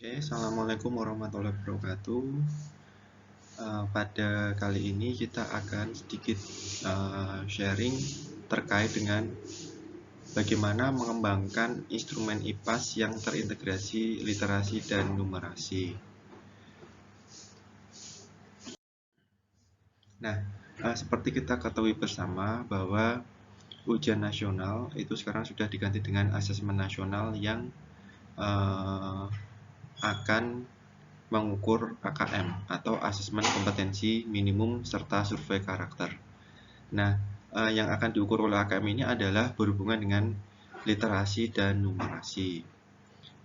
Oke, Assalamualaikum warahmatullahi wabarakatuh. Pada kali ini kita akan sedikit sharing terkait dengan bagaimana mengembangkan instrumen IPAS yang terintegrasi literasi dan numerasi. Nah, seperti kita ketahui bersama bahwa ujian nasional itu sekarang sudah diganti dengan asesmen nasional yang akan mengukur AKM atau asesmen kompetensi minimum serta survei karakter. Nah, yang akan diukur oleh AKM ini adalah berhubungan dengan literasi dan numerasi.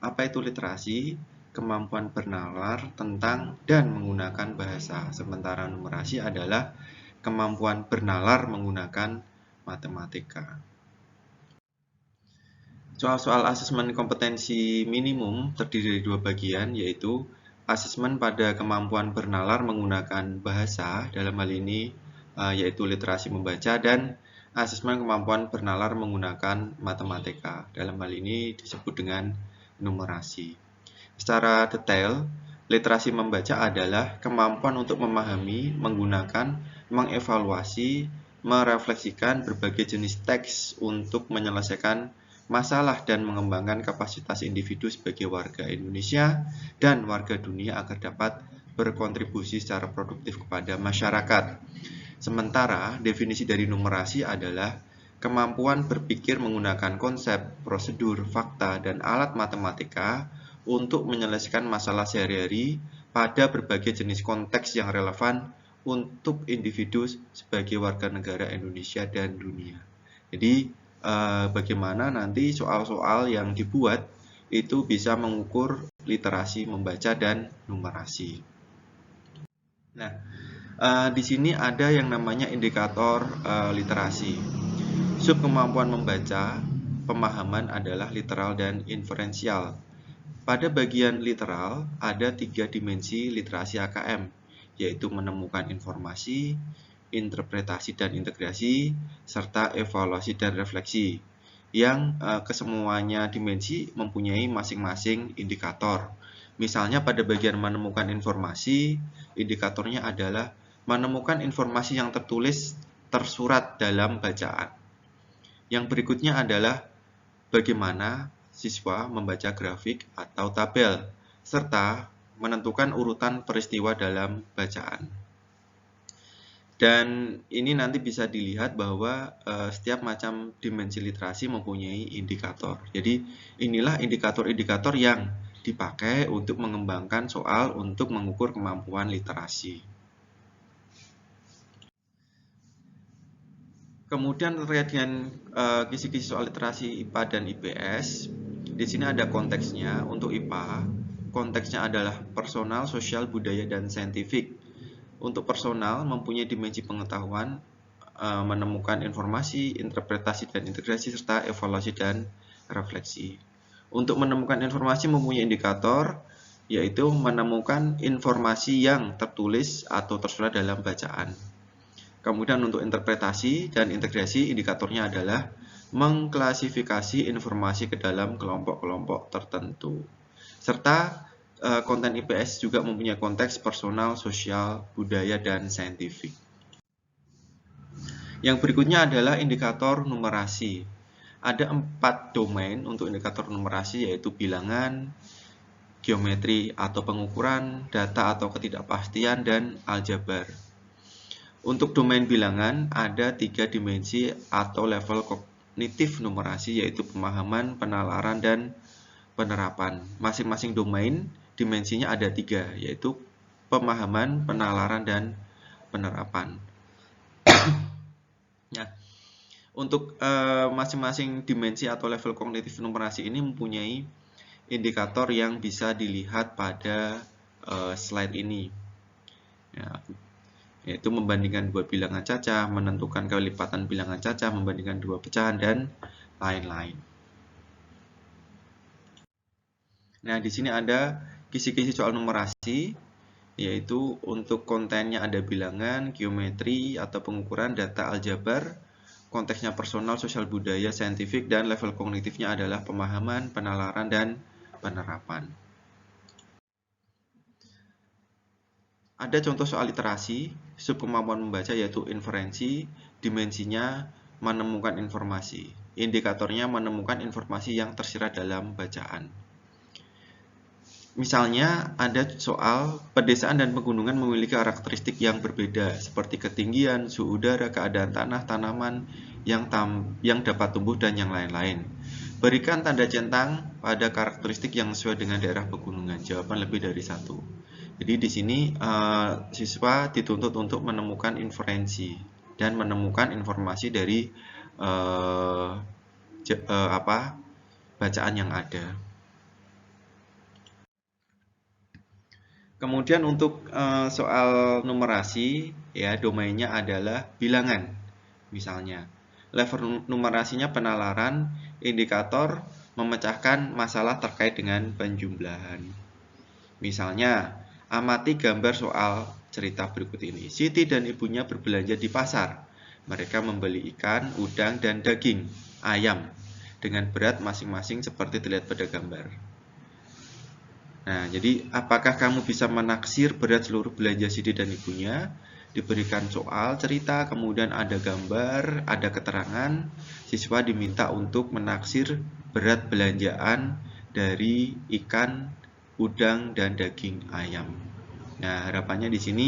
Apa itu literasi? Kemampuan bernalar tentang dan menggunakan bahasa. Sementara numerasi adalah kemampuan bernalar menggunakan matematika. Soal-soal asesmen kompetensi minimum terdiri dari dua bagian, yaitu asesmen pada kemampuan bernalar menggunakan bahasa, dalam hal ini yaitu literasi membaca, dan asesmen kemampuan bernalar menggunakan matematika, dalam hal ini disebut dengan numerasi. Secara detail, literasi membaca adalah kemampuan untuk memahami, menggunakan, mengevaluasi, merefleksikan berbagai jenis teks untuk menyelesaikan masalah dan mengembangkan kapasitas individu sebagai warga Indonesia dan warga dunia agar dapat berkontribusi secara produktif kepada masyarakat. Sementara definisi dari numerasi adalah kemampuan berpikir menggunakan konsep, prosedur, fakta, dan alat matematika untuk menyelesaikan masalah sehari-hari pada berbagai jenis konteks yang relevan untuk individu sebagai warga negara Indonesia dan dunia. Jadi bagaimana nanti soal-soal yang dibuat itu bisa mengukur literasi membaca dan numerasi. Nah, di sini ada yang namanya indikator literasi. Sub kemampuan membaca, pemahaman adalah literal dan inferensial. Pada bagian literal ada 3 dimensi literasi AKM, yaitu menemukan informasi, interpretasi dan integrasi, serta evaluasi dan refleksi, yang kesemuanya dimensi mempunyai masing-masing indikator. Misalnya pada bagian menemukan informasi, indikatornya adalah menemukan informasi yang tertulis tersurat dalam bacaan. Yang berikutnya adalah bagaimana siswa membaca grafik atau tabel, serta menentukan urutan peristiwa dalam bacaan. Dan ini nanti bisa dilihat bahwa setiap macam dimensi literasi mempunyai indikator. Jadi inilah indikator-indikator yang dipakai untuk mengembangkan soal untuk mengukur kemampuan literasi. Kemudian terkait dengan kisi-kisi soal literasi IPA dan IPS, di sini ada konteksnya. Untuk IPA, konteksnya adalah personal, sosial, budaya, dan saintifik. Untuk personal mempunyai dimensi pengetahuan, menemukan informasi, interpretasi dan integrasi, serta evaluasi dan refleksi. Untuk menemukan informasi mempunyai indikator, yaitu menemukan informasi yang tertulis atau tersurat dalam bacaan. Kemudian untuk interpretasi dan integrasi, indikatornya adalah mengklasifikasi informasi ke dalam kelompok-kelompok tertentu. Serta konten IPS juga mempunyai konteks personal, sosial, budaya, dan saintifik. Yang berikutnya adalah indikator numerasi. Ada 4 domain untuk indikator numerasi, yaitu bilangan, geometri atau pengukuran, data atau ketidakpastian, dan aljabar. Untuk domain bilangan ada 3 dimensi atau level kognitif numerasi, yaitu pemahaman, penalaran, dan penerapan. Masing-masing domain dimensinya ada 3, yaitu pemahaman, penalaran, dan penerapan. Nah, untuk masing-masing dimensi atau level kognitif numerasi ini mempunyai indikator yang bisa dilihat pada slide ini, ya, yaitu membandingkan 2 bilangan cacah, menentukan kelipatan bilangan cacah, membandingkan 2 pecahan, dan lain-lain. Nah, di sini ada kisi-kisi soal numerasi, yaitu untuk kontennya ada bilangan, geometri atau pengukuran, data, aljabar, konteksnya personal, sosial, budaya, saintifik, dan level kognitifnya adalah pemahaman, penalaran, dan penerapan. ada contoh soal literasi, subkemampuan membaca yaitu inferensi, dimensinya menemukan informasi, indikatornya menemukan informasi yang tersirat dalam bacaan. Misalnya ada soal pedesaan dan pegunungan memiliki karakteristik yang berbeda seperti ketinggian, suhu udara, keadaan tanah, tanaman yang dapat tumbuh dan yang lain-lain. Berikan tanda centang pada karakteristik yang sesuai dengan daerah pegunungan. Jawaban lebih dari satu. Jadi di sini siswa dituntut untuk menemukan inferensi dan menemukan informasi dari bacaan yang ada. Kemudian untuk soal numerasi, ya domainnya adalah bilangan. Misalnya, level numerasinya penalaran, indikator memecahkan masalah terkait dengan penjumlahan. Misalnya, amati gambar soal cerita berikut ini. Siti dan ibunya berbelanja di pasar. Mereka membeli ikan, udang, dan daging ayam dengan berat masing-masing seperti terlihat pada gambar. Nah, jadi apakah kamu bisa menaksir berat seluruh belanja Siti dan ibunya? Diberikan soal cerita, kemudian ada gambar, ada keterangan. Siswa diminta untuk menaksir berat belanjaan dari ikan, udang, dan daging ayam. Nah, harapannya di sini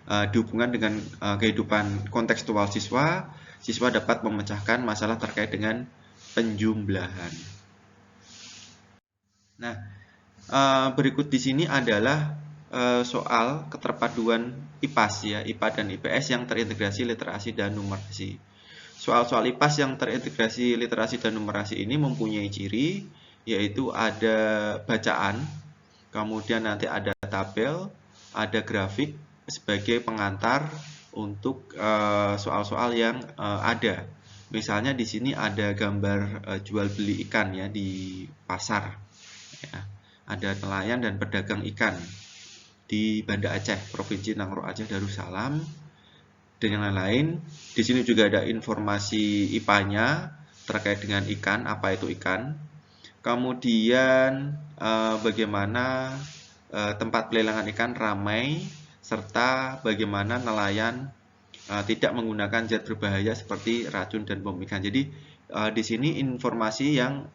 dihubungkan dengan kehidupan kontekstual siswa, siswa dapat memecahkan masalah terkait dengan penjumlahan. Nah, berikut di sini adalah soal keterpaduan IPAS ya, IPA dan IPS yang terintegrasi literasi dan numerasi. Soal-soal IPAS yang terintegrasi literasi dan numerasi ini mempunyai ciri yaitu ada bacaan, kemudian nanti ada tabel, ada grafik sebagai pengantar untuk soal-soal yang ada. Misalnya di sini ada gambar jual beli ikan ya di pasar. Ya. Ada nelayan dan pedagang ikan di Banda Aceh, Provinsi Nangro Aceh Darussalam, dan yang lain-lain. Di sini juga ada informasi IPA-nya terkait dengan ikan, apa itu ikan. Kemudian bagaimana tempat pelelangan ikan ramai, serta bagaimana nelayan tidak menggunakan zat berbahaya seperti racun dan bom ikan. Jadi di sini informasi yang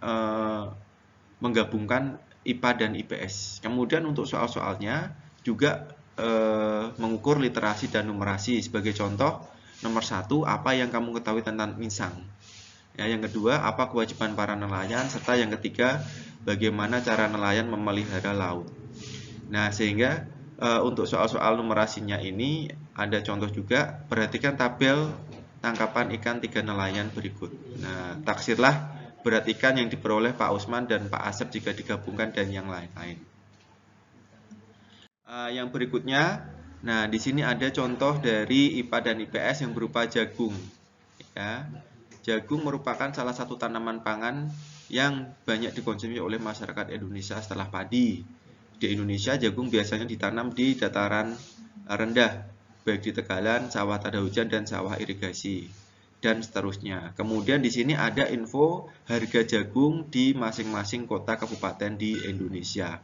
menggabungkan IPA dan IPS. Kemudian untuk soal-soalnya juga mengukur literasi dan numerasi. Sebagai contoh, nomor 1, apa yang kamu ketahui tentang insang? Ya, yang kedua, apa kewajiban para nelayan? Serta yang ketiga, bagaimana cara nelayan memelihara laut? Nah, sehingga untuk soal-soal numerasinya ini ada contoh juga. Perhatikan tabel tangkapan ikan 3 nelayan berikut. Nah, taksirlah berat ikan yang diperoleh Pak Usman dan Pak Asep jika digabungkan dan yang lain-lain. Yang berikutnya, nah di sini ada contoh dari IPA dan IPS yang berupa jagung. Ya, jagung merupakan salah satu tanaman pangan yang banyak dikonsumsi oleh masyarakat Indonesia setelah padi. Di Indonesia, jagung biasanya ditanam di dataran rendah, baik di tegalan, sawah tada hujan, dan sawah irigasi, dan seterusnya. Kemudian di sini ada info harga jagung di masing-masing kota kabupaten di Indonesia.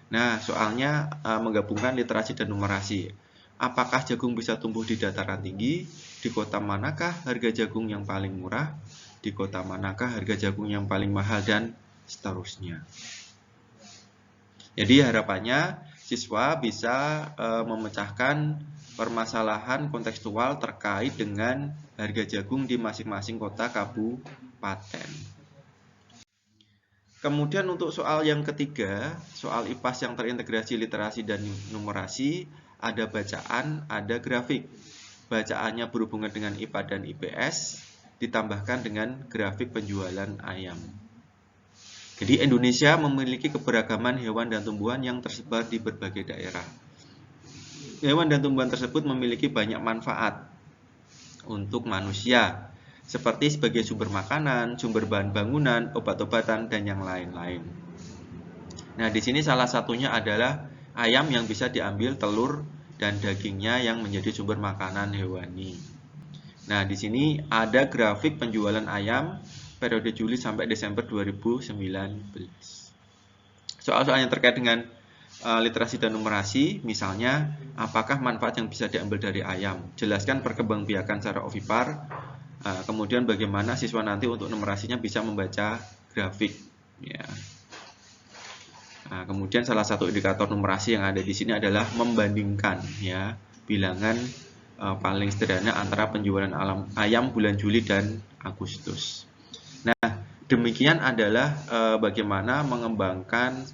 Nah, soalnya menggabungkan literasi dan numerasi. Apakah jagung bisa tumbuh di dataran tinggi? Di kota manakah harga jagung yang paling murah? Di kota manakah harga jagung yang paling mahal? Dan seterusnya. Jadi harapannya siswa bisa memecahkan permasalahan kontekstual terkait dengan harga jagung di masing-masing kota kabupaten. Kemudian untuk soal yang ketiga, soal IPAS yang terintegrasi literasi dan numerasi, ada bacaan, ada grafik. Bacaannya berhubungan dengan IPA dan IPS, ditambahkan dengan grafik penjualan ayam. Jadi Indonesia memiliki keberagaman hewan dan tumbuhan yang tersebar di berbagai daerah. Hewan dan tumbuhan tersebut memiliki banyak manfaat untuk manusia, seperti sebagai sumber makanan, sumber bahan bangunan, obat-obatan, dan yang lain-lain. Nah, di sini salah satunya adalah ayam yang bisa diambil telur dan dagingnya yang menjadi sumber makanan hewani. Nah, di sini ada grafik penjualan ayam periode Juli sampai Desember 2019. Soal-soal yang terkait dengan literasi dan numerasi, misalnya apakah manfaat yang bisa diambil dari ayam, jelaskan perkembangbiakan secara ovipar, kemudian bagaimana siswa nanti untuk numerasinya bisa membaca grafik, ya. Nah, kemudian salah satu indikator numerasi yang ada di sini adalah membandingkan, ya, bilangan paling sederhana antara penjualan ayam bulan Juli dan Agustus. Nah, demikian adalah bagaimana mengembangkan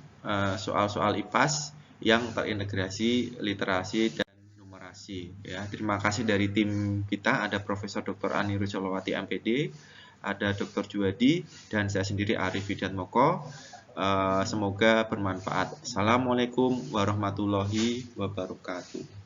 soal-soal IPAS yang terintegrasi literasi dan numerasi. Ya, terima kasih dari tim kita, ada Profesor Dr. Ani Rusolowati MPD, ada Dr. Juwadi, dan saya sendiri Arif Widiatmoko. Semoga bermanfaat. Assalamualaikum warahmatullahi wabarakatuh.